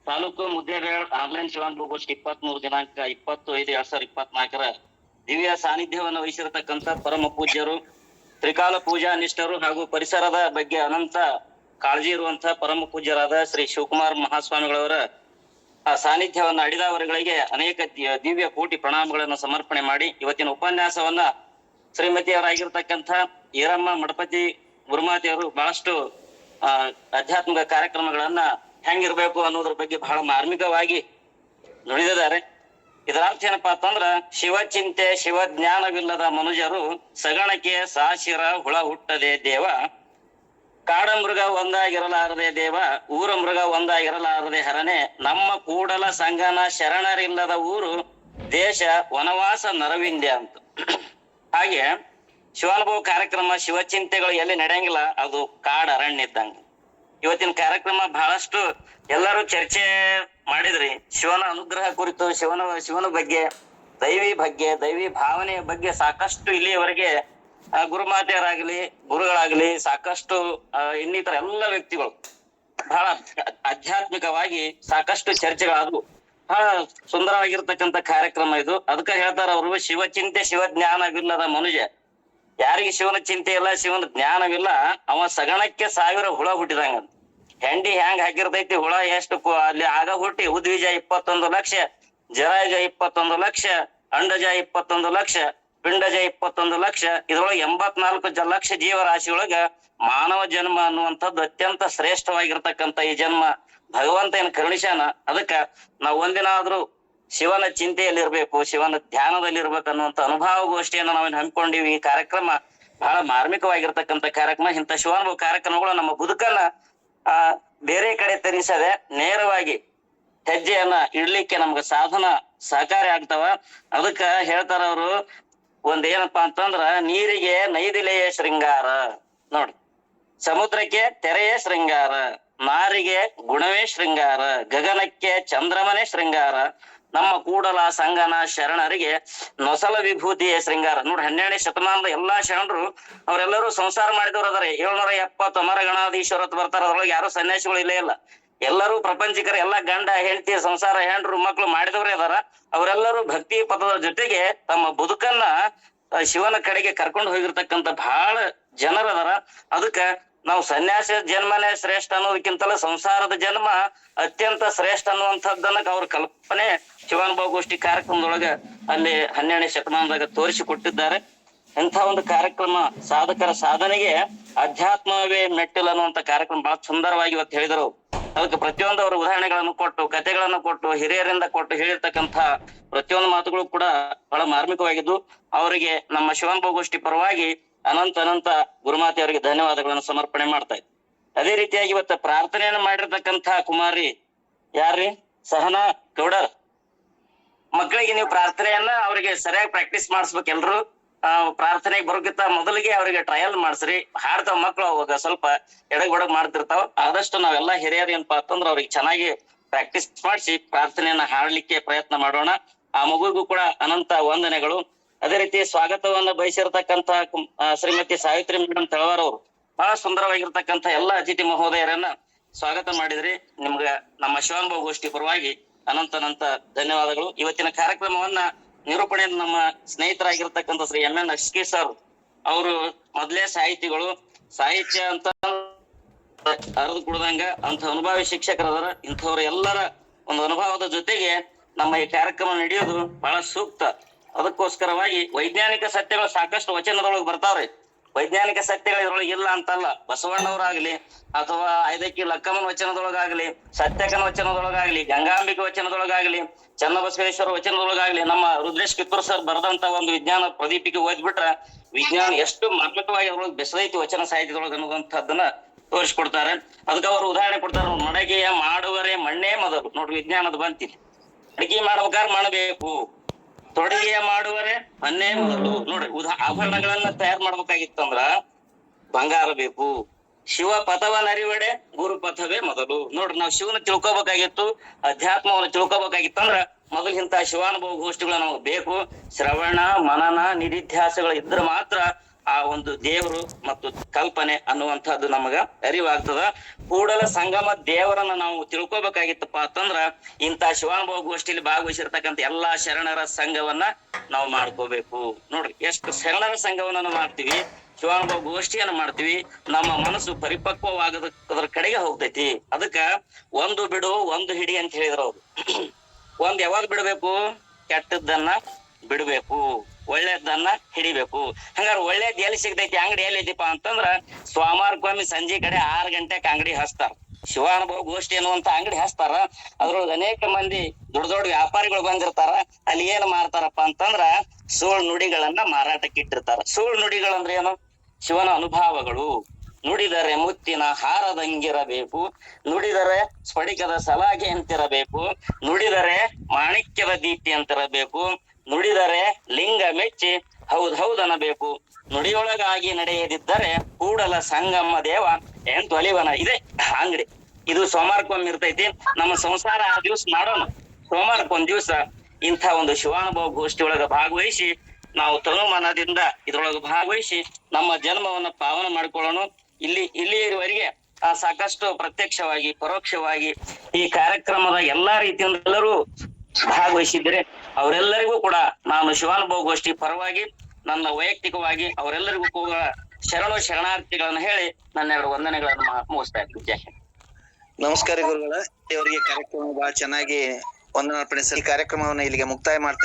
Taluk Muddebihal online ಶಿವಾನುಭವಗೋಷ್ಠಿ 23 ದಿನಾಂಕ 20/5/2024 ದಿವ್ಯ ಸಾನ್ನಿಧ್ಯವನ್ನು ವಹಿಸಿರತಕ್ಕಂತ ಪರಮ ಪೂಜ್ಯರು, ತ್ರಿಕಾಲ ಪೂಜಾ ನಿಷ್ಠರು ಹಾಗೂ ಪರಿಸರದ ಬಗ್ಗೆ ಅನಂತ ಕಾಳಜಿ ಇರುವಂತಹ ಪರಮ ಪೂಜ್ಯರಾದ ಶ್ರೀ ಶಿವಕುಮಾರ್ ಮಹಾಸ್ವಾಮಿಗಳವರ ಆ ಸಾನ್ನಿಧ್ಯವನ್ನ ಅಡಿದವರುಗಳಿಗೆ ಅನೇಕ ದಿವ್ಯ ಕೋಟಿ ಪ್ರಣಾಮಗಳನ್ನು ಸಮರ್ಪಣೆ ಮಾಡಿ ಇವತ್ತಿನ ಉಪನ್ಯಾಸವನ್ನ ಶ್ರೀಮತಿಯವರಾಗಿರ್ತಕ್ಕಂಥ ಈರಮ್ಮ ಮಡಪತಿ ಗುರುಮಾತೆಯವರು ಬಹಳಷ್ಟು ಆಧ್ಯಾತ್ಮಿಕ ಕಾರ್ಯಕ್ರಮಗಳನ್ನ ಹೆಂಗಿರ್ಬೇಕು ಅನ್ನೋದ್ರ ಬಗ್ಗೆ ಬಹಳ ಮಾರ್ಮಿಕವಾಗಿ ನುಡಿದಿದ್ದಾರೆ. ಇದರ ಅರ್ಥ ಏನಪ್ಪಾ ಅಂತಂದ್ರ ಶಿವಚಿಂತೆ ಶಿವಜ್ಞಾನವಿಲ್ಲದ ಮನುಜರು ಸಗಣಕ್ಕೆ ಸಾಶಿರ ಹುಳ ಹುಟ್ಟದೆ ದೇವ, ಕಾಡ ಮೃಗ ಒಂದಾಗಿರಲಾರದೆ ದೇವ, ಊರ ಮೃಗ ಒಂದಾಗಿರಲಾರದೆ ಹರನೆ, ನಮ್ಮ ಕೂಡಲ ಸಂಗನ ಶರಣರಿಲ್ಲದ ಊರು ದೇಶ ವನವಾಸ ನರವಿಂದ್ಯ ಅಂತ. ಹಾಗೆ ಶಿವಾನುಭವ ಕಾರ್ಯಕ್ರಮ ಶಿವಚಿಂತೆಗಳು ಎಲ್ಲಿ ನಡೆಯಂಗಿಲ್ಲ, ಅದು ಕಾಡ ಅರಣ್ಯ ಇದ್ದಂಗ. ಇವತ್ತಿನ ಕಾರ್ಯಕ್ರಮ ಬಹಳಷ್ಟು ಎಲ್ಲರೂ ಚರ್ಚೆ ಮಾಡಿದ್ರಿ. ಶಿವನ ಅನುಗ್ರಹ ಕುರಿತು, ಶಿವನ ಬಗ್ಗೆ, ದೈವಿ ಭಾವನೆಯ ಬಗ್ಗೆ ಸಾಕಷ್ಟು ಇಲ್ಲಿಯವರೆಗೆ ಗುರುಮಾತೆಯರಾಗ್ಲಿ, ಗುರುಗಳಾಗ್ಲಿ, ಸಾಕಷ್ಟು ಇನ್ನಿತರ ಎಲ್ಲ ವ್ಯಕ್ತಿಗಳು ಬಹಳ ಆಧ್ಯಾತ್ಮಿಕವಾಗಿ ಸಾಕಷ್ಟು ಚರ್ಚೆಗಳಾದವು. ಬಹಳ ಸುಂದರವಾಗಿರ್ತಕ್ಕಂಥ ಕಾರ್ಯಕ್ರಮ ಇದು. ಅದಕ್ಕೆ ಹೇಳ್ತಾರ ಅವರು, ಶಿವಚಿಂತೆ ಶಿವಜ್ಞಾನವಿಲ್ಲದ ಮನುಜ. ಯಾರಿಗೆ ಶಿವನ ಚಿಂತೆ ಇಲ್ಲ, ಶಿವನ ಜ್ಞಾನವಿಲ್ಲ, ಅವ ಸಗಣಕ್ಕೆ 1000 ಹುಳ ಹುಟ್ಟಿದಂಗ. ಹೆಂಡಿ ಹ್ಯಾಂಗ್ ಹಾಕಿರ್ತೈತಿ, ಹುಳ ಎಷ್ಟು ಅಲ್ಲಿ ಆಗ ಹುಟ್ಟಿ ಉದ್ವಿಜ 21 ಲಕ್ಷ, ಜರಾಯುಜ 21 ಲಕ್ಷ, ಅಂಡಜ 21 ಲಕ್ಷ, ಪಿಂಡಜ 21 ಲಕ್ಷ. ಇದ್ರೊಳಗೆ 84 ಲಕ್ಷ ಜೀವರಾಶಿಯೊಳಗ ಮಾನವ ಜನ್ಮ ಅನ್ನುವಂಥದ್ದು ಅತ್ಯಂತ ಶ್ರೇಷ್ಠವಾಗಿರ್ತಕ್ಕಂಥ ಈ ಜನ್ಮ ಭಗವಂತ ಏನ್ ಕರುಣಿಸ್ಯಾನ. ಅದಕ್ಕ ನಾವು ಒಂದಿನಾದ್ರೂ ಶಿವನ ಚಿಂತೆಯಲ್ಲಿರ್ಬೇಕು, ಶಿವನ ಧ್ಯಾನದಲ್ಲಿರ್ಬೇಕು ಅನ್ನುವಂಥ ಅನುಭವ ಗೋಷ್ಠಿಯನ್ನ ನಾವೇನ್ ಹಮ್ಮಿಕೊಂಡಿವಿ. ಈ ಕಾರ್ಯಕ್ರಮ ಬಹಳ ಮಾರ್ಮಿಕವಾಗಿರ್ತಕ್ಕಂಥ ಕಾರ್ಯಕ್ರಮ. ಇಂಥ ಶಿವಾನುಭವ ಕಾರ್ಯಕ್ರಮಗಳು ನಮ್ಮ ಬದುಕನ್ನ ಬೇರೆ ಕಡೆ ತರಿಸದೆ ನೇರವಾಗಿ ಹೆಜ್ಜೆಯನ್ನ ಇಡ್ಲಿಕ್ಕೆ ನಮ್ಗೆ ಸಾಧನ ಸಹಕಾರಿ ಆಗ್ತಾವ. ಅದಕ್ಕ ಹೇಳ್ತಾರ ಅವರು, ಒಂದೇನಪ್ಪಾ ಅಂತಂದ್ರ ನೀರಿಗೆ ನೈದಿಲೆಯ ಶೃಂಗಾರ ನೋಡಿ, ಸಮುದ್ರಕ್ಕೆ ತೆರೆಯೇ ಶೃಂಗಾರ, ನಾರಿಗೆ ಗುಣವೇ ಶೃಂಗಾರ, ಗಗನಕ್ಕೆ ಚಂದ್ರಮನೆ ಶೃಂಗಾರ, ನಮ್ಮ ಕೂಡಲ ಸಂಗನ ಶರಣರಿಗೆ ನೊಸಲ ವಿಭೂತಿಯ ಶೃಂಗಾರ. ನೋಡಿ, 12ನೇ ಶತಮಾನದ ಎಲ್ಲಾ ಶರಣರು ಅವರೆಲ್ಲರೂ ಸಂಸಾರ ಮಾಡಿದವರು ಅದಾರೆ. 770 ಅಮರ ಗಣಾಧೀಶ್ವರ ಬರ್ತಾರ. ಅದ್ರೊಳಗೆ ಯಾರು ಸನ್ಯಾಸಿಗಳು ಇಲ್ಲೇ ಇಲ್ಲ. ಎಲ್ಲರೂ ಪ್ರಪಂಚಿಕರ, ಎಲ್ಲಾ ಗಂಡ ಹೆಂಡತಿ ಸಂಸಾರ ಹೆಂಡ್ರು ಮಕ್ಳು ಮಾಡಿದವರೇ ಅದಾರ. ಅವರೆಲ್ಲರೂ ಭಕ್ತಿ ಪದದ ಜೊತೆಗೆ ತಮ್ಮ ಬದುಕನ್ನ ಶಿವನ ಕಡೆಗೆ ಕರ್ಕೊಂಡು ಹೋಗಿರ್ತಕ್ಕಂಥ ಬಹಳ ಜನರದಾರ. ಅದಕ್ಕ ನಾವು ಸನ್ಯಾಸ ಜನ್ಮನೇ ಶ್ರೇಷ್ಠ ಅನ್ನೋದಕ್ಕಿಂತಲೂ ಸಂಸಾರದ ಜನ್ಮ ಅತ್ಯಂತ ಶ್ರೇಷ್ಠ ಅನ್ನುವಂಥದ್ದನ್ನ ಅವ್ರ ಕಲ್ಪನೆ ಶಿವಾನುಭವ ಗೋಷ್ಠಿ ಕಾರ್ಯಕ್ರಮದೊಳಗ ಅಲ್ಲಿ 12ನೇ ಶತಮಾನದಾಗ ತೋರಿಸಿಕೊಟ್ಟಿದ್ದಾರೆ. ಇಂಥ ಒಂದು ಕಾರ್ಯಕ್ರಮ ಸಾಧಕರ ಸಾಧನೆಗೆ ಅಧ್ಯಾತ್ಮವೇ ಮೆಟ್ಟಿಲು ಅನ್ನುವಂಥ ಕಾರ್ಯಕ್ರಮ ಬಹಳ ಸುಂದರವಾಗಿ ಇವತ್ತು ಹೇಳಿದರು. ಅದಕ್ಕೆ ಪ್ರತಿಯೊಂದು ಅವರ ಉದಾಹರಣೆಗಳನ್ನು ಕೊಟ್ಟು, ಕಥೆಗಳನ್ನು ಕೊಟ್ಟು, ಹಿರಿಯರಿಂದ ಕೊಟ್ಟು ಹೇಳಿರ್ತಕ್ಕಂಥ ಪ್ರತಿಯೊಂದು ಮಾತುಗಳು ಕೂಡ ಬಹಳ ಮಾರ್ಮಿಕವಾಗಿದ್ದು, ಅವರಿಗೆ ನಮ್ಮ ಶಿವಾನುಭವ ಗೋಷ್ಠಿ ಪರವಾಗಿ ಅನಂತ ಗುರುಮಾತೆ ಅವರಿಗೆ ಧನ್ಯವಾದಗಳನ್ನು ಸಮರ್ಪಣೆ ಮಾಡ್ತಾ ಇದ್ದೆ. ಅದೇ ರೀತಿಯಾಗಿ ಇವತ್ತು ಪ್ರಾರ್ಥನೆಯನ್ನು ಮಾಡಿರ್ತಕ್ಕಂಥ ಕುಮಾರಿ ಯಾರ್ರಿ, ಸಹನಾ ಗೌಡರ್. ಮಕ್ಕಳಿಗೆ ನೀವು ಪ್ರಾರ್ಥನೆಯನ್ನ ಅವರಿಗೆ ಸರಿಯಾಗಿ ಪ್ರಾಕ್ಟೀಸ್ ಮಾಡಿಸ್ಬೇಕು. ಎಲ್ರು ಪ್ರಾರ್ಥನೆಗೆ ಬರೋಕ್ಕಿಂತ ಮೊದಲಿಗೆ ಅವರಿಗೆ ಟ್ರಯಲ್ ಮಾಡಿಸ್ರಿ. ಹಾಡ್ತಾವ ಮಕ್ಕಳು, ಅವಾಗ ಸ್ವಲ್ಪ ಎಡಗ್ ಮಾಡ್ತಿರ್ತಾವ. ಆದಷ್ಟು ನಾವೆಲ್ಲ ಹಿರಿಯರು ಏನಪ್ಪಾ ಅಂತಂದ್ರೆ ಅವ್ರಿಗೆ ಚೆನ್ನಾಗಿ ಪ್ರಾಕ್ಟೀಸ್ ಮಾಡಿಸಿ ಪ್ರಾರ್ಥನೆಯನ್ನ ಹಾಡ್ಲಿಕ್ಕೆ ಪ್ರಯತ್ನ ಮಾಡೋಣ. ಆ ಮಗುವಿಗೂ ಕೂಡ ಅನಂತ ವಂದನೆಗಳು. ಅದೇ ರೀತಿ ಸ್ವಾಗತವನ್ನ ಬಯಸಿರ್ತಕ್ಕಂಥ ಶ್ರೀಮತಿ ಸಾವಿತ್ರಿ ಮೇಡಮ್ ತಳವಾರ್ ಅವರು ಬಹಳ ಸುಂದರವಾಗಿರ್ತಕ್ಕಂಥ ಎಲ್ಲ ಅತಿಥಿ ಮಹೋದಯರನ್ನ ಸ್ವಾಗತ ಮಾಡಿದ್ರಿ. ನಿಮ್ಗ ನಮ್ಮ ಶಿವಾನುಭವ ಗೋಷ್ಠಿ ಪರವಾಗಿ ಅನಂತ ಧನ್ಯವಾದಗಳು. ಇವತ್ತಿನ ಕಾರ್ಯಕ್ರಮವನ್ನ ನಿರೂಪಣೆಯನ್ನು ನಮ್ಮ ಸ್ನೇಹಿತರಾಗಿರ್ತಕ್ಕಂಥ ಶ್ರೀ MN ಅಶ್ಕಿ ಸರ್ ಅವರು ಮೊದಲೇ ಸಾಹಿತಿಗಳು. ಸಾಹಿತ್ಯ ಅಂತ ಅರ್ದು ಕುಡ್ದಂಗ ಅಂತ ಅನುಭವಿ ಶಿಕ್ಷಕರದಾರ. ಇಂಥವ್ರ ಎಲ್ಲರ ಒಂದು ಅನುಭವದ ಜೊತೆಗೆ ನಮ್ಮ ಈ ಕಾರ್ಯಕ್ರಮ ನಡೆಯೋದು ಬಹಳ ಸೂಕ್ತ. ಅದಕ್ಕೋಸ್ಕರವಾಗಿ ವೈಜ್ಞಾನಿಕ ಸತ್ಯಗಳು ಸಾಕಷ್ಟು ವಚನದೊಳಗೆ ಬರ್ತಾವ್ರಿ. ವೈಜ್ಞಾನಿಕ ಸತ್ಯಗಳು ಇದ್ರೊಳಗೆ ಇಲ್ಲ ಅಂತಲ್ಲ. ಬಸವಣ್ಣವರಾಗ್ಲಿ ಅಥವಾ ಐದಕ್ಕಿ ಲಕ್ಕಮ್ಮನ ವಚನದೊಳಗಾಗ್ಲಿ, ಸತ್ಯಕನ ವಚನದೊಳಗಾಗ್ಲಿ, ಗಂಗಾಂಬಿಕೆ ವಚನದೊಳಗಾಗ್ಲಿ, ಚನ್ನಬಸವೇಶ್ವರ ವಚನದೊಳಗಾಗ್ಲಿ, ನಮ್ಮ ರುದ್ರೇಶ್ ಕಿತ್ತೂರ್ ಸರ್ ಬರೆದಂತ ಒಂದು ವಿಜ್ಞಾನ ಪ್ರದೀಪಿಕೆ ಓದ್ಬಿಟ್ರ ವಿಜ್ಞಾನ ಎಷ್ಟು ಮಾರ್ಮಿಕವಾಗಿ ಅದ್ರೊಳಗೆ ಬೆಸದೈತಿ ವಚನ ಸಾಹಿತ್ಯದೊಳಗೆ ಅನ್ನುವಂಥದ್ದನ್ನ ತೋರಿಸ್ಕೊಡ್ತಾರೆ. ಅದಕ್ಕೆ ಅವರು ಉದಾಹರಣೆ ಕೊಡ್ತಾರೆ. ಮಡಗೆಯ ಮಾಡುವರೆ ಮಣ್ಣೇ ಮೊದಲು. ನೋಡ್ರಿ, ವಿಜ್ಞಾನದ ಬಂತಿಲ್ಲ. ಅಡಿಗೆ ಮಾಡ್ಬೇಕಾದ್ರೆ ಮಾಡಬೇಕು, ತೊಡಿಗೆಯ ಮಾಡುವರೆ ಮಣ್ಣೇ ಮೊದಲು. ನೋಡ್ರಿ, ಆಭರಣಗಳನ್ನ ತಯಾರು ಮಾಡ್ಬೇಕಾಗಿತ್ತಂದ್ರ ಬಂಗಾರ ಬೇಕು. ಶಿವ ಪಥವನ್ನರಿವಡೆ ಗುರು ಪಥವೇ ಮೊದಲು. ನೋಡ್ರಿ, ನಾವು ಶಿವನ ತಿಳ್ಕೊಬೇಕಾಗಿತ್ತು, ಅಧ್ಯಾತ್ಮವನ್ನು ತಿಳ್ಕೊಬೇಕಾಗಿತ್ತಂದ್ರ ಮೊದಲು ಇಂತಹ ಶಿವಾನುಭವ ಗೋಷ್ಠಿಗಳು ನಮಗೆ ಬೇಕು. ಶ್ರವಣ ಮನನ ನಿಧಿಧ್ಯಾಸಗಳು ಇದ್ರೆ ಮಾತ್ರ ಆ ಒಂದು ದೇವರು ಮತ್ತು ಕಲ್ಪನೆ ಅನ್ನುವಂಥದ್ದು ನಮಗ ಅರಿವಾಗ್ತದ. ಕೂಡಲ ಸಂಗಮ ದೇವರನ್ನ ನಾವು ತಿಳ್ಕೊಬೇಕಾಗಿತ್ತಪ್ಪ ಅಂತಂದ್ರ ಇಂತ ಶಿವಾನುಭವ ಗೋಷ್ಠಿಯಲ್ಲಿ ಭಾಗವಹಿಸಿರ್ತಕ್ಕಂಥ ಎಲ್ಲಾ ಶರಣರ ಸಂಘವನ್ನ ನಾವು ಮಾಡ್ಕೋಬೇಕು. ನೋಡ್ರಿ, ಎಷ್ಟು ಶರಣರ ಸಂಘವನ್ನ ನಾವು ಮಾಡ್ತೀವಿ, ಶಿವಾನುಭವ ಗೋಷ್ಠಿಯನ್ನ ಮಾಡ್ತೀವಿ, ನಮ್ಮ ಮನಸ್ಸು ಪರಿಪಕ್ವವಾಗದ್ರ ಕಡೆಗೆ ಹೋಗ್ತೈತಿ. ಅದಕ್ಕ ಒಂದು ಬಿಡು ಒಂದು ಹಿಡಿ ಅಂತ ಹೇಳಿದ್ರು ಅವ್ರು. ಒಂದ್ ಯಾವಾಗ ಬಿಡ್ಬೇಕು? ಕೆಟ್ಟದ್ದನ್ನ ಬಿಡ್ಬೇಕು, ಒಳ್ಳೇದನ್ನ ಹಿಡಿಬೇಕು. ಹಂಗಾರ ಒಳ್ಳೇದ್ ಎಲ್ಲಿ ಸಿಗ್ತೈತಿ? ಅಂಗಡಿ ಎಲ್ಲಿ ಐತಿಪ್ಪ ಅಂತಂದ್ರ ಸೋಮವಾರಕ್ಕೊಮ್ಮೆ ಸಂಜೆ ಕಡೆ 6 ಗಂಟೆಗೆ ಅಂಗಡಿ ಹಚ್ತಾರ, ಶಿವಾನುಭವ ಗೋಷ್ಠಿ ಅನ್ನುವಂತ ಅಂಗಡಿ ಹಚ್ತಾರ. ಅದ್ರೊಳಗೆ ಅನೇಕ ಮಂದಿ ದೊಡ್ಡ ದೊಡ್ಡ ವ್ಯಾಪಾರಿಗಳು ಬಂದಿರ್ತಾರ. ಅಲ್ಲಿ ಏನ್ ಮಾರ್ತಾರಪ್ಪ ಅಂತಂದ್ರ ಸುಳ್ಳು ನುಡಿಗಳನ್ನ ಮಾರಾಟಕ್ಕೆ ಇಟ್ಟಿರ್ತಾರ. ಸುಳ್ಳು ನುಡಿಗಳಂದ್ರೆ ಏನು? ಶಿವನ ಅನುಭವಗಳು. ನುಡಿದರೆ ಮುತ್ತಿನ ಹಾರದಂಗಿರಬೇಕು, ನುಡಿದರೆ ಸ್ಫಟಿಕದ ಸಲಾಗೆ ಅಂತಿರಬೇಕು, ನುಡಿದರೆ ಮಾಣಿಕ್ಯದ ದೀಪ್ತಿ ಅಂತಿರಬೇಕು, ನುಡಿದರೆ ಲಿಂಗ ಮೆಚ್ಚಿ ಹೌದನ್ನಬೇಕು, ನುಡಿಯೊಳಗಾಗಿ ನಡೆಯದಿದ್ದರೆ ಕೂಡಲ ಸಂಗಮ ದೇವ ಎಂತೊಲಿವನ. ಇದೆ ಅಂಗಡಿ. ಇದು ಸೋಮವಾರಕ್ಕೊಮ್ಮೆ ಇರ್ತೈತಿ. ನಮ್ಮ ಸಂಸಾರ ಆ ದಿವ್ಸ ಮಾಡೋಣ. ಸೋಮವಾರಕ್ಕೊಂದ್ ದಿವ್ಸ ಇಂಥ ಒಂದು ಶಿವಾನುಭವ ಗೋಷ್ಠಿ ಒಳಗ ಭಾಗವಹಿಸಿ ನಾವು ತನುಮನದಿಂದ ಇದ್ರೊಳಗೆ ಭಾಗವಹಿಸಿ ನಮ್ಮ ಜನ್ಮವನ್ನ ಪಾವನ ಮಾಡ್ಕೊಳ್ಳೋಣ. ಇಲ್ಲಿವರೆಗೆ ಸಾಕಷ್ಟು ಪ್ರತ್ಯಕ್ಷವಾಗಿ ಪರೋಕ್ಷವಾಗಿ ಈ ಕಾರ್ಯಕ್ರಮದ ಎಲ್ಲಾ ರೀತಿಯಿಂದ ಎಲ್ಲರೂ ಭಾಗವಹಿಸಿದ್ರೆ ಅವರೆಲ್ಲರಿಗೂ ಕೂಡ ನಾನು ಶಿವಾನುಭವ ಗೋಷ್ಠಿ ಪರವಾಗಿ ನನ್ನ ವೈಯಕ್ತಿಕವಾಗಿ ಅವರೆಲ್ಲರಿಗೂ ಕೂಡ ಶರಣಾರ್ಥಿಗಳನ್ನ ಹೇಳಿ ನನ್ನ 2 ವಂದನೆಗಳನ್ನು ಮುಗಿಸ್ತಾ ಇದ್ದೀನಿ. ಜೈ ಹಿಂದ್. ನಮಸ್ಕಾರ ಗುರುಗಳ. ಅವರಿಗೆ ಕಾರ್ಯಕ್ರಮ ಬಹಳ ಚೆನ್ನಾಗಿ ವಂದನಾರ್ಪಣೆ. ಈ ಕಾರ್ಯಕ್ರಮವನ್ನ ಇಲ್ಲಿಗೆ ಮುಕ್ತಾಯ ಮಾಡ್ತಾರೆ.